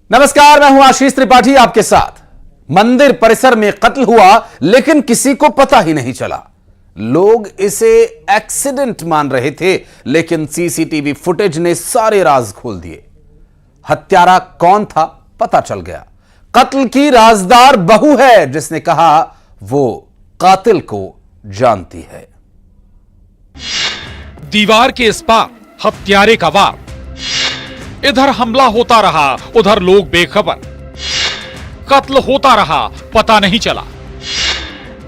नमस्कार, मैं हूं आशीष त्रिपाठी आपके साथ। मंदिर परिसर में कत्ल हुआ लेकिन किसी को पता ही नहीं चला। लोग इसे एक्सीडेंट मान रहे थे लेकिन सीसीटीवी फुटेज ने सारे राज खोल दिए। हत्यारा कौन था पता चल गया। कत्ल की राजदार बहू है जिसने कहा वो कातिल को जानती है। दीवार के इस पार हत्यारे का वार। इधर हमला होता रहा, उधर लोग बेखबर। कत्ल होता रहा, पता नहीं चला।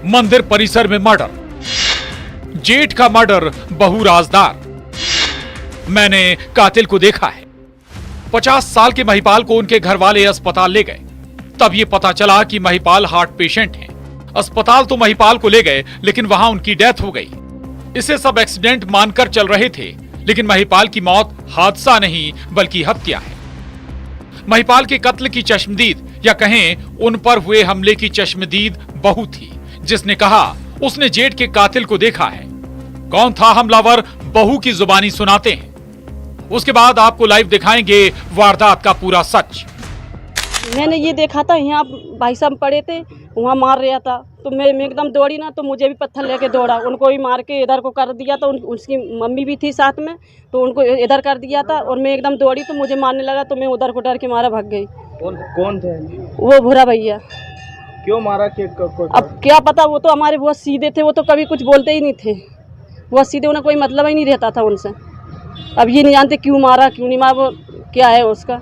मंदिर परिसर में मर्डर, जेठ का मर्डर, बहू राजदार। मैंने कातिल को देखा है। 50 साल के महिपाल को उनके घर वाले अस्पताल ले गए। तब ये पता चला कि महिपाल हार्ट पेशेंट हैं। अस्पताल तो महिपाल को ले गए लेकिन वहां उनकी डेथ हो गई। इसे सब एक्सीडेंट मानकर चल रहे थे लेकिन महिपाल की मौत हादसा नहीं बल्कि हत्या है। महिपाल के कत्ल की चश्मदीद या कहें उन पर हुए हमले की चश्मदीद बहू थी जिसने कहा उसने जेठ के कातिल को देखा है। कौन था हमलावर, बहू की जुबानी सुनाते हैं। उसके बाद आपको लाइव दिखाएंगे वारदात का पूरा सच। मैंने ये देखा था, यहाँ भाई साहब पड़े थे, वहाँ मार रहा था तो मैं एकदम दौड़ी ना, तो मुझे भी पत्थर लेके दौड़ा। उनको भी मार के इधर को कर दिया था। उसकी मम्मी भी थी साथ में तो उनको इधर कर दिया था और मैं एकदम दौड़ी तो मुझे मारने लगा तो मैं उधर को डर के मारा भाग गई। कौन थे वो भूरा भैया। क्यों मारा? अब क्या पता, वो तो हमारे बहुत सीधे थे, वो तो कभी कुछ बोलते ही नहीं थे। बहुत सीधे, उन्हें कोई मतलब ही नहीं रहता था उनसे। अब ये नहीं जानते क्यों मारा क्यों नहीं मारा, वो क्या है उसका।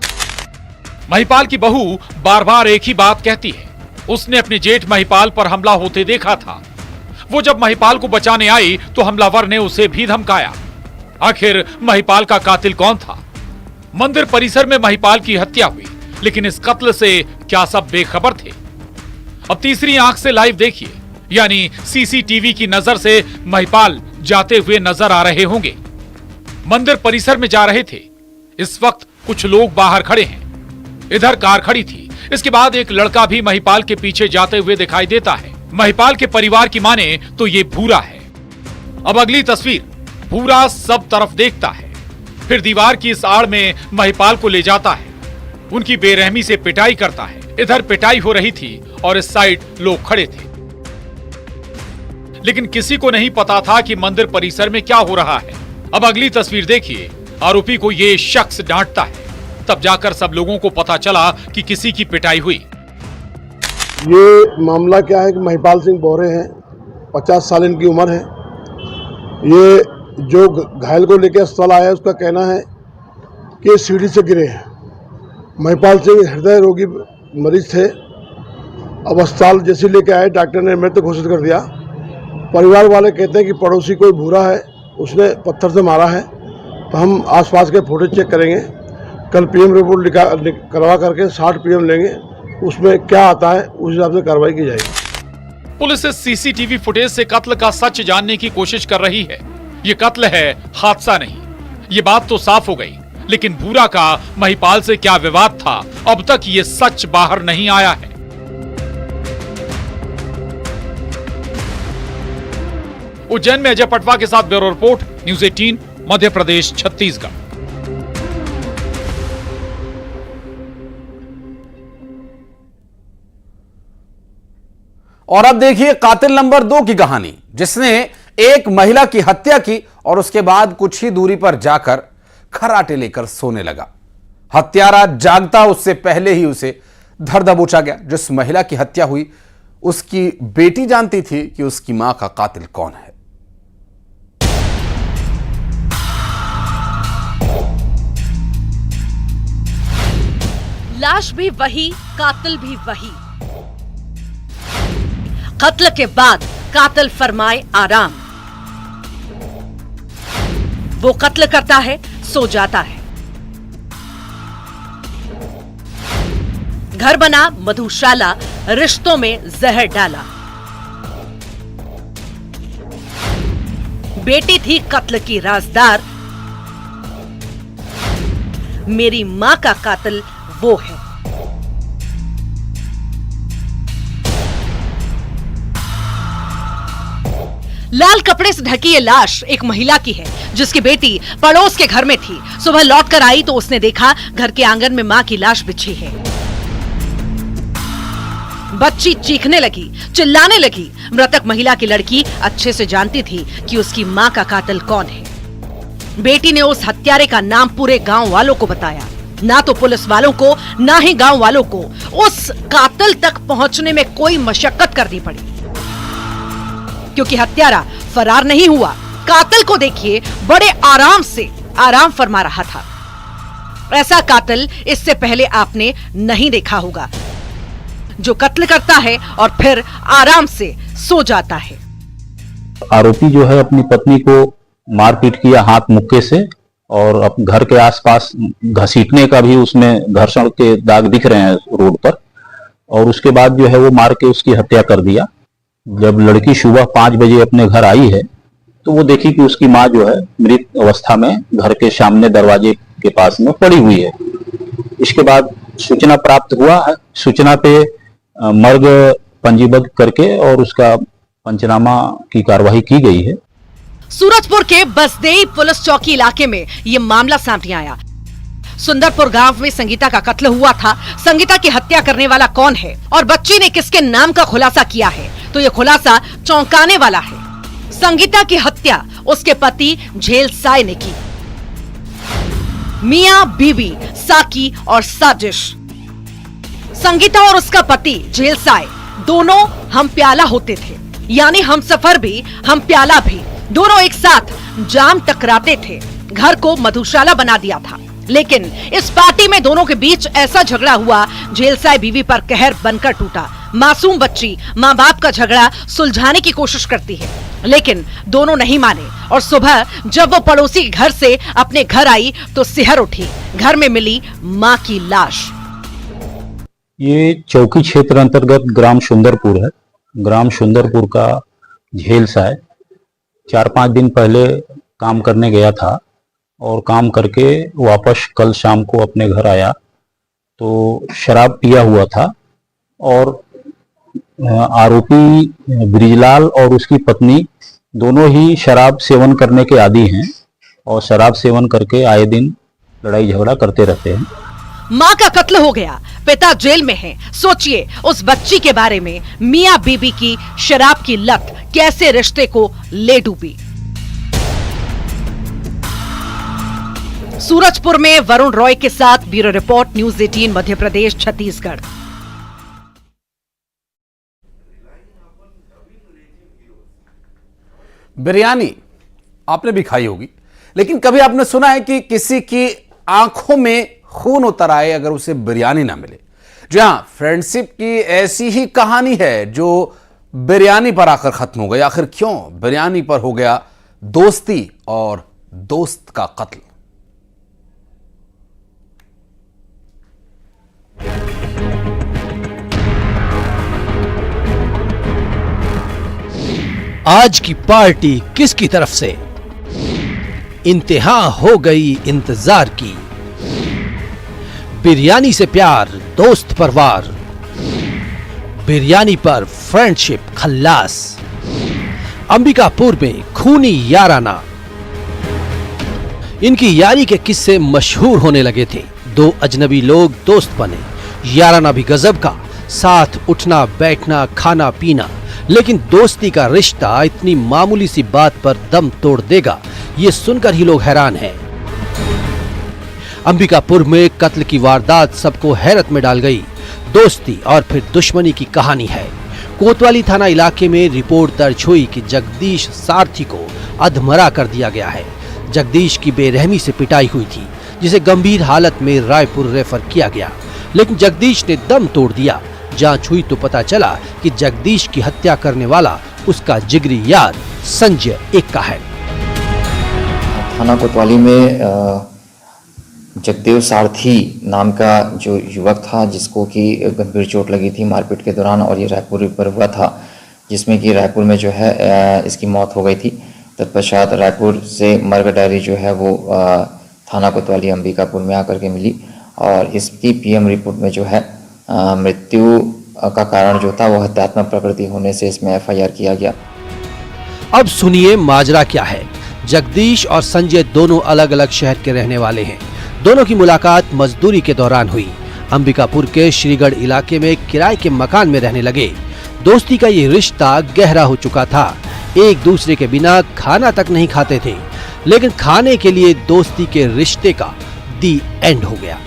महिपाल की बहू बार बार एक ही बात कहती है, उसने अपने जेठ महिपाल पर हमला होते देखा था। वो जब महिपाल को बचाने आई तो हमलावर ने उसे भी धमकाया। आखिर महिपाल का कातिल कौन था? मंदिर परिसर में महिपाल की हत्या हुई लेकिन इस कत्ल से क्या सब बेखबर थे? अब तीसरी आंख से लाइव देखिए, यानी सीसीटीवी की नजर से महिपाल जाते हुए नजर आ रहे होंगे। मंदिर परिसर में जा रहे थे। इस वक्त कुछ लोग बाहर खड़े हैं। इधर कार खड़ी थी। इसके बाद एक लड़का भी महिपाल के पीछे जाते हुए दिखाई देता है। महिपाल के परिवार की माने तो ये भूरा है। अब अगली तस्वीर, भूरा सब तरफ देखता है, फिर दीवार की इस आड़ में महिपाल को ले जाता है। उनकी बेरहमी से पिटाई करता है। इधर पिटाई हो रही थी और इस साइड लोग खड़े थे लेकिन किसी को नहीं पता था कि मंदिर परिसर में क्या हो रहा है। अब अगली तस्वीर देखिए, आरोपी को ये शख्स डांटता है। तब जाकर सब लोगों को पता चला कि किसी की पिटाई हुई। ये मामला क्या है कि महिपाल सिंह बोरे हैं, 50 साल इनकी उम्र है। ये जो घायल को लेकर अस्पताल आया है उसका कहना है कि सीढ़ी से गिरे हैं। महिपाल सिंह हृदय रोगी मरीज थे। अब अस्पताल जैसे लेके आए डॉक्टर ने मृत घोषित कर दिया। परिवार वाले कहते हैं कि पड़ोसी कोई भूरा है, उसने पत्थर से मारा है। तो हम आसपास के फोटो चेक करेंगे। कल पीएम रिपोर्ट करवा करके 60 पीएम लेंगे, उसमें क्या आता है उस हिसाब से कार्रवाई की जाएगी। पुलिस इस सीसीटीवी फुटेज से कत्ल का सच जानने की कोशिश कर रही है। ये कत्ल है, हादसा नहीं। ये बात तो साफ हो गई लेकिन भूरा का महिपाल से क्या विवाद था, अब तक ये सच बाहर नहीं आया है। उज्जैन में अजय पटवा के साथ bureau report, news 18, Madhya Pradesh, Chhattisgarh. और अब देखिए कातिल नंबर 2 की कहानी, जिसने एक महिला की हत्या की और उसके बाद कुछ ही दूरी पर जाकर खराटे लेकर सोने लगा। हत्यारा जागता उससे पहले ही उसे धर दबोचा गया। जिस महिला की हत्या हुई उसकी बेटी जानती थी कि उसकी मां का कातिल कौन है। लाश भी वही, कातिल भी वही। कत्ल के बाद कातिल फरमाए आराम। वो कत्ल करता है, सो जाता है। घर बना मधुशाला, रिश्तों में जहर डाला। बेटी थी कत्ल की राजदार, मेरी मां का कातिल वो है। लाल कपड़े से ढकी ये लाश एक महिला की है जिसकी बेटी पड़ोस के घर में थी। सुबह लौट कर आई तो उसने देखा घर के आंगन में मां की लाश बिछी है। बच्ची चीखने लगी, चिल्लाने लगी। मृतक महिला की लड़की अच्छे से जानती थी कि उसकी मां का कातिल कौन है। बेटी ने उस हत्यारे का नाम पूरे गांव वालों को बताया। ना तो पुलिस वालों को ना ही गांव वालों को उस कातिल तक पहुंचने में कोई मशक्कत करनी पड़ी, क्योंकि हत्यारा फरार नहीं हुआ। कातिल को देखिए, बड़े आराम से आराम फरमा रहा था। ऐसा कातिल इससे पहले आपने नहीं देखा होगा, जो कत्ल करता है और फिर आराम से सो जाता है। आरोपी जो है अपनी पत्नी को मारपीट किया हाथ मुक्के से, और अब घर के आसपास घसीटने का भी उसमें घर्षण के दाग दिख रहे हैं रोड पर, और उसके बाद जो है वो मार के उसकी हत्या कर दिया। जब लड़की सुबह 5 बजे अपने घर आई है तो वो देखी कि उसकी माँ जो है मृत अवस्था में घर के सामने दरवाजे के पास में पड़ी हुई है। इसके बाद सूचना प्राप्त हुआ है। सूचना पे मर्ग पंजीबद्ध करके और उसका पंचनामा की कार्रवाई की गई है। सूरजपुर के बसदेई पुलिस चौकी इलाके में ये मामला सामने आया। सुंदरपुर गांव में संगीता का कत्ल हुआ था। संगीता की हत्या करने वाला कौन है और बच्ची ने किसके नाम का खुलासा किया है, तो ये खुलासा चौंकाने वाला है। संगीता की हत्या उसके पति झेलसाई ने की। मियां बीवी, साकी और साजिश। संगीता और उसका पति झेलसाई दोनों हम प्याला होते थे, यानी हम सफर भी हम प्याला भी। दोनों एक साथ जाम टकराते थे, घर को मधुशाला बना दिया था। लेकिन इस पार्टी में दोनों के बीच ऐसा झगड़ा हुआ, झेलसाई बीवी पर कहर बनकर टूटा। मासूम बच्ची माँ बाप का झगड़ा सुलझाने की कोशिश करती है, लेकिन दोनों नहीं माने और सुबह जब वो पड़ोसी के घर से अपने घर आई तो सिहर उठी। घर में मिली माँ की लाश। ये चौकी क्षेत्र अंतर्गत ग्राम सुंदरपुर है। ग्राम सुंदरपुर का झेलसाई 4-5 दिन पहले काम करने गया था और काम करके वापस कल शाम को अपने घर आया तो शराब पिया हुआ था, और आरोपी ब्रिजलाल और उसकी पत्नी दोनों ही शराब सेवन करने के आदी हैं और शराब सेवन करके आए दिन लड़ाई झगड़ा करते रहते हैं। माँ का कत्ल हो गया, पिता जेल में है। सोचिए उस बच्ची के बारे में। मियाँ बीबी की शराब की लत कैसे रिश्ते को ले डूबी। सूरजपुर में वरुण रॉय के साथ bureau report, news 18 Madhya Pradesh Chhattisgarh. Biryani आपने भी खाई होगी, लेकिन कभी आपने सुना है कि किसी की आंखों में खून उतर आए अगर उसे बिरयानी ना मिले? जी हां, फ्रेंडशिप की ऐसी ही कहानी है जो बिरयानी पर आकर खत्म हो गई। आखिर क्यों बिरयानी पर हो गया दोस्ती और दोस्त का कत्ल? आज की पार्टी किसकी तरफ से? इंतहा हो गई इंतजार की। बिरयानी से प्यार, दोस्त पर वार। बिरयानी पर फ्रेंडशिप खल्लास। अंबिकापुर में खूनी याराना। इनकी यारी के किस्से मशहूर होने लगे थे। 2 अजनबी लोग दोस्त बने। याराना भी गजब का, साथ उठना बैठना खाना पीना। लेकिन दोस्ती का रिश्ता इतनी मामूली सी बात पर दम तोड़ देगा, ये सुनकर ही लोग हैरान हैं। अंबिकापुर में कत्ल की वारदात सबको हैरत में डाल गई। दोस्ती और फिर दुश्मनी की कहानी है। कोतवाली थाना इलाके में रिपोर्ट दर्ज हुई कि जगदीश सारथी को अधमरा कर दिया गया है। जगदीश की बेरहमी से पिटाई हुई थी, जिसे गंभीर हालत में रायपुर रेफर किया गया, लेकिन जगदीश ने दम तोड़ दिया। जांच हुई तो पता चला कि जगदीश की हत्या करने वाला उसका जिगरी यार संजय एक्का है। थाना कोतवाली में जगदेव सारथी नाम का जो युवक था, जिसको कि गंभीर चोट लगी थी मारपीट के दौरान, और ये रायपुर पर हुआ था, जिसमें कि रायपुर में जो है इसकी मौत हो गई थी। तत्पश्चात रायपुर से मर्ग डायरी जो है वो थाना कोतवाली अंबिकापुर में आकर के मिली, और इसकी पीएम रिपोर्ट में जो है मृत्यु का कारण जो था वो हत्यात्मक प्रकृति होने से इसमें एफआईआर किया गया। अब सुनिए माजरा क्या है। जगदीश और संजय दोनों अलग अलग शहर के रहने वाले हैं। दोनों की मुलाकात मजदूरी के दौरान हुई। अंबिकापुर के श्रीगढ़ इलाके में किराए के मकान में रहने लगे। दोस्ती का ये रिश्ता गहरा हो चुका था। एक दूसरे के बिना खाना तक नहीं खाते थे, लेकिन खाने के लिए दोस्ती के रिश्ते का दी एंड हो गया।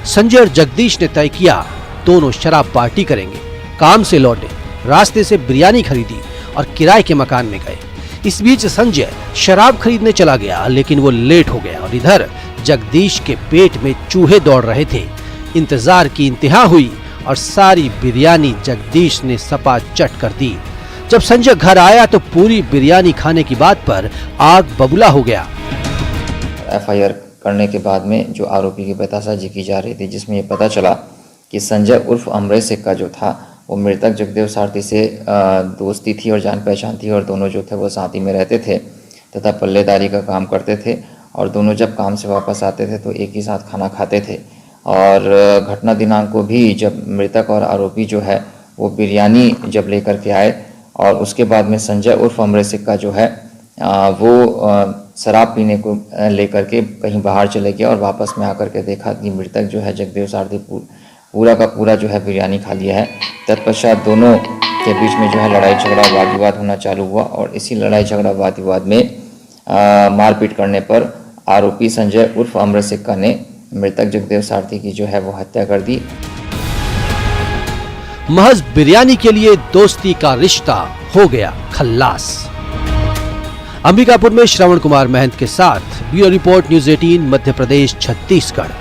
संजय और जगदीश ने तय किया दोनों शराब पार्टी करेंगे। काम से लौटे, रास्ते से बिरयानी खरीदी और किराए के मकान में गए। इस बीच संजय शराब खरीदने चला गया, लेकिन वो लेट हो गया और इधर जगदीश के पेट में चूहे दौड़ रहे थे। इंतजार की इंतहा हुई और सारी बिरयानी जगदीश ने सपाचट कर दी। जब संजय घर आया तो पूरी बिरयानी खाने की बात पर आग बबूला हो गया। एफआईआर करने के बाद में जो आरोपी की बतासाजी की जा रही थी, जिसमें ये पता चला कि संजय उर्फ अमरेश सिक्का जो था वो मृतक जगदेव सारथी से दोस्ती थी और जान पहचान थी, और दोनों जो थे वो साथ ही में रहते थे तथा पल्लेदारी का काम करते थे, और दोनों जब काम से वापस आते थे तो एक ही साथ खाना खाते थे। और घटना दिनांक को भी जब मृतक और आरोपी जो है वो बिरयानी जब लेकर के आए, और उसके बाद में संजय उर्फ अमरेश सिक्का जो है वो शराब पीने को लेकर के कहीं बाहर चले गया, और वापस में आकर के देखा कि मृतक जो है जगदेव सारथी पूरा का पूरा जो है बिरयानी खा लिया है। तत्पश्चात दोनों के बीच में जो है लड़ाई झगड़ा वाद विवाद होना चालू हुआ, और इसी लड़ाई झगड़ा वाद विवाद में मारपीट करने पर आरोपी संजय उर्फ अमरेश सिक्का ने मृतक जगदेव सारथी की जो है वो हत्या कर दी। महज बिरयानी के लिए दोस्ती का रिश्ता हो गया खल्लास। अंबिकापुर में श्रवण कुमार महंत के साथ bureau report news 18 Madhya Pradesh Chhattisgarh.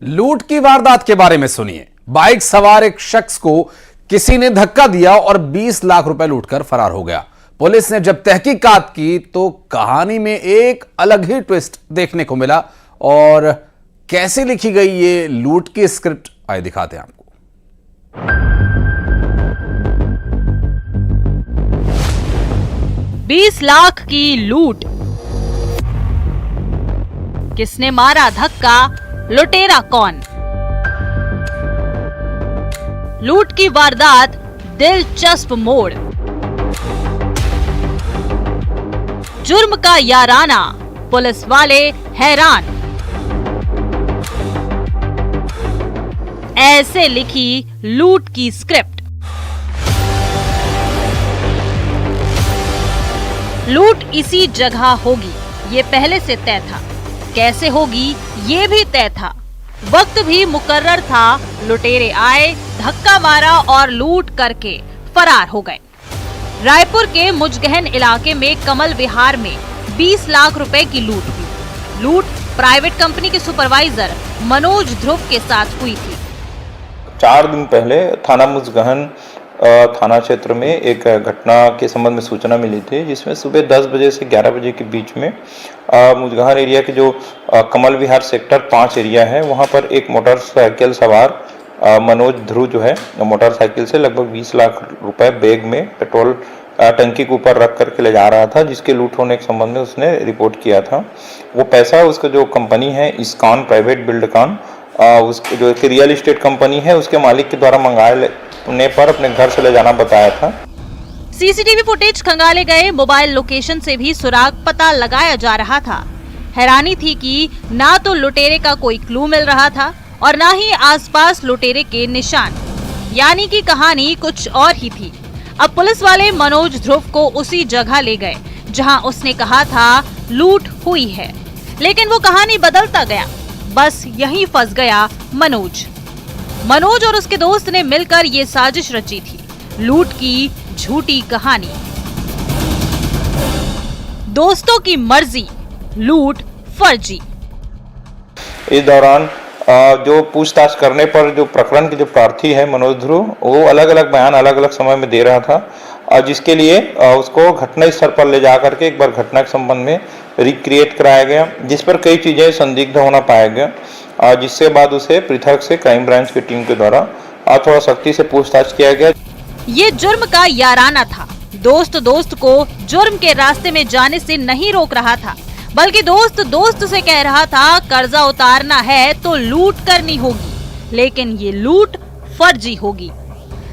लूट की वारदात के बारे में सुनिए। बाइक सवार एक शख्स को किसी ने धक्का दिया और 20 लाख रुपए लूटकर फरार हो गया। पुलिस ने जब तहकीकात की तो कहानी में एक अलग ही ट्विस्ट देखने को मिला। और कैसे लिखी गई ये लूट की स्क्रिप्ट, आइए दिखाते हैं आपको। 20 लाख की लूट, किसने मारा धक्का, लुटेरा कौन? लूट की वारदात दिलचस्प मोड़, जुर्म का याराना, पुलिस वाले हैरान। ऐसे लिखी लूट की स्क्रिप्ट। लूट इसी जगह होगी, ये पहले से तय था। कैसे होगी ये भी तय था, वक्त भी मुकर्रर था। लुटेरे आए, धक्का मारा और लूट करके फरार हो गए। रायपुर के मुजगहन इलाके में कमल विहार में 20 लाख रुपए की लूट हुई। लूट प्राइवेट कंपनी के सुपरवाइजर मनोज ध्रुव के साथ हुई थी। 4 दिन पहले थाना मुजगहन थाना क्षेत्र में एक घटना के संबंध में सूचना मिली थी, जिसमें सुबह 10 बजे से 11 बजे के बीच में मुजगहन एरिया के जो कमल विहार सेक्टर 5 एरिया है, वहां पर एक मोटरसाइकिल सवार मनोज ध्रुव जो है मोटरसाइकिल से लगभग 20 लाख रुपए बैग में पेट्रोल टंकी के ऊपर रख करके ले जा रहा था, जिसके लूट होने के संबंध में उसने रिपोर्ट किया था। वो पैसा उसका जो कंपनी है इस्कॉन प्राइवेट बिल्डकॉन, उसके जो एक रियल एस्टेट कंपनी है, उसके मालिक के द्वारा मंगाने पर अपने घर से ले जाना बताया था। सीसीटीवी फुटेज खंगाले गए, मोबाइल लोकेशन से भी सुराग पता लगाया जा रहा था। हैरानी थी कि ना तो लुटेरे का कोई क्लू मिल रहा था और ना ही आसपास लुटेरे के निशान, यानी कि कहानी कुछ और ही थी। अब पुलिस वाले मनोज ध्रुव को उसी जगह ले गए जहां उसने कहा था लूट हुई है, लेकिन वो कहानी बदलता गया। बस यहीं फंस गया मनोज और उसके दोस्त ने मिलकर ये साजिश रची थी, लूट की झूठी कहानी। दोस्तों की मर्जी, लूट फर्जी। इस दौरान जो पूछताछ करने पर जो प्रकरण के जो प्रार्थी है मनोज ध्रुव, वो अलग अलग बयान अलग अलग समय में दे रहा था, और जिसके लिए उसको घटना स्थल पर ले जा करके एक बार घटना के संबंध में रिक्रिएट कराया गया, जिस पर कई चीजें संदिग्ध होना पाया गया, जिसके बाद उसे पृथक से क्राइम ब्रांच की टीम के द्वारा थोड़ा सख्ती से पूछताछ किया गया। ये जुर्म का याराना था। दोस्त को जुर्म के रास्ते में जाने से नहीं रोक रहा था, बल्कि दोस्त से कह रहा था कर्जा उतारना है तो लूट करनी होगी, लेकिन ये लूट फर्जी होगी।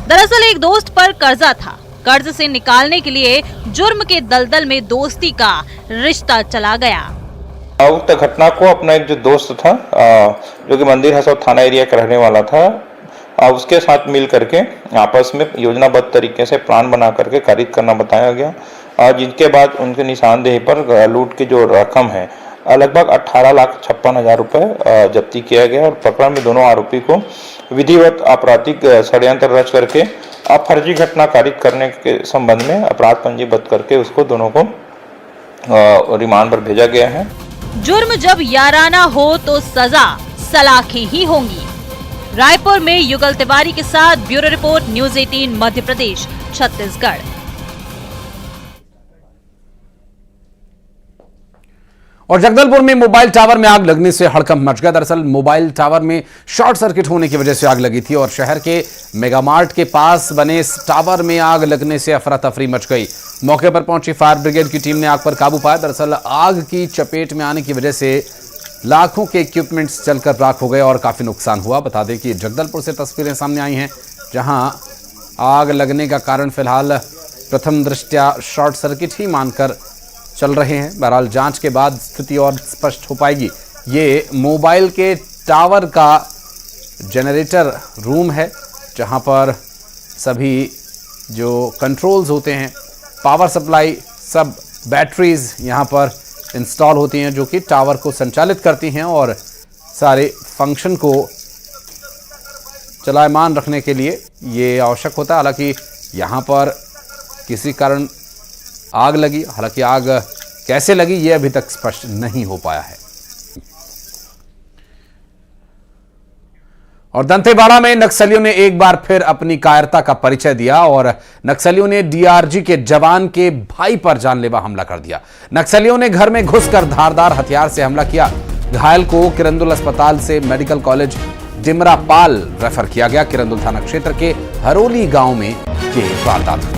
दरअसल एक दोस्त पर कर्जा था, कर्ज से निकालने के लिए जुर्म के दलदल में दोस्ती का रिश्ता चला गया। उक्त घटना को अपना एक जो दोस्त था जो कि मंदिर हसौद थाना एरिया का रहने वाला था, उसके साथ मिल करके आपस में योजनाबद्ध तरीके से प्लान बना करके कारित करना बताया गया, जिनके बाद उनके निशानदेही पर लूट की जो रकम है लगभग 18,56,000 रुपए जब्ती किया गया और प्रकरण में दोनों आरोपी को विधिवत आपराधिक षड्यंत्र रच करके फर्जी घटना कारित करने के संबंध में अपराध पंजीबद्ध करके उसको दोनों को रिमांड पर भेजा गया है। जुर्म जब याराना हो तो सजा सलाखें ही होंगी। रायपुर में युगल तिवारी के साथ bureau report, news 18 Madhya Pradesh, Chhattisgarh. और जगदलपुर में मोबाइल टावर में आग लगने से हड़कंप मच गया। दरअसल मोबाइल टावर में शॉर्ट सर्किट होने की वजह से आग लगी थी और शहर के मेगामार्ट के पास बने इस टावर में आग लगने से अफरा तफरी मच गई। मौके पर पहुंची फायर ब्रिगेड की टीम ने आग पर काबू पाया। दरअसल आग की चपेट में आने की वजह से लाखों के इक्विपमेंट्स जलकर राख हो गए और काफी नुकसान हुआ। बता दें कि जगदलपुर से तस्वीरें सामने आई हैं जहां आग लगने का कारण फिलहाल प्रथम दृष्टया शॉर्ट सर्किट ही मानकर चल रहे हैं। बहरहाल जांच के बाद स्थिति और स्पष्ट हो पाएगी। ये मोबाइल के टावर का जनरेटर रूम है जहां पर सभी जो कंट्रोल्स होते हैं, पावर सप्लाई, सब बैटरीज यहां पर इंस्टॉल होती हैं जो कि टावर को संचालित करती हैं और सारे फंक्शन को चलायमान रखने के लिए ये आवश्यक होता है। हालांकि यहां पर किसी कारण आग लगी, हालांकि आग कैसे लगी ये अभी तक स्पष्ट नहीं हो पाया है। और दंतेवाड़ा में नक्सलियों ने एक बार फिर अपनी कायरता का परिचय दिया और नक्सलियों ने डीआरजी के जवान के भाई पर जानलेवा हमला कर दिया। नक्सलियों ने घर में घुसकर धारदार हथियार से हमला किया। घायल को किरंदुल अस्पताल से मेडिकल कॉलेज डिमरापाल रेफर किया गया। किरंदुल थाना क्षेत्र के हरोली गांव में ये वारदात हुई।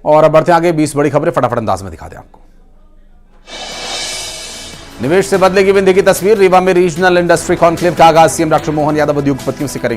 और अब बढ़ते आगे 20 बड़ी खबरें फटाफट अंदाज में दिखा दें आपको। निवेश से बदलेगी विंध्य की तस्वीर। रीवा में रीजनल इंडस्ट्री कॉन्क्लेव का आगाज सीएम डॉक्टर मोहन यादव उद्योगपतियों से करेंगे।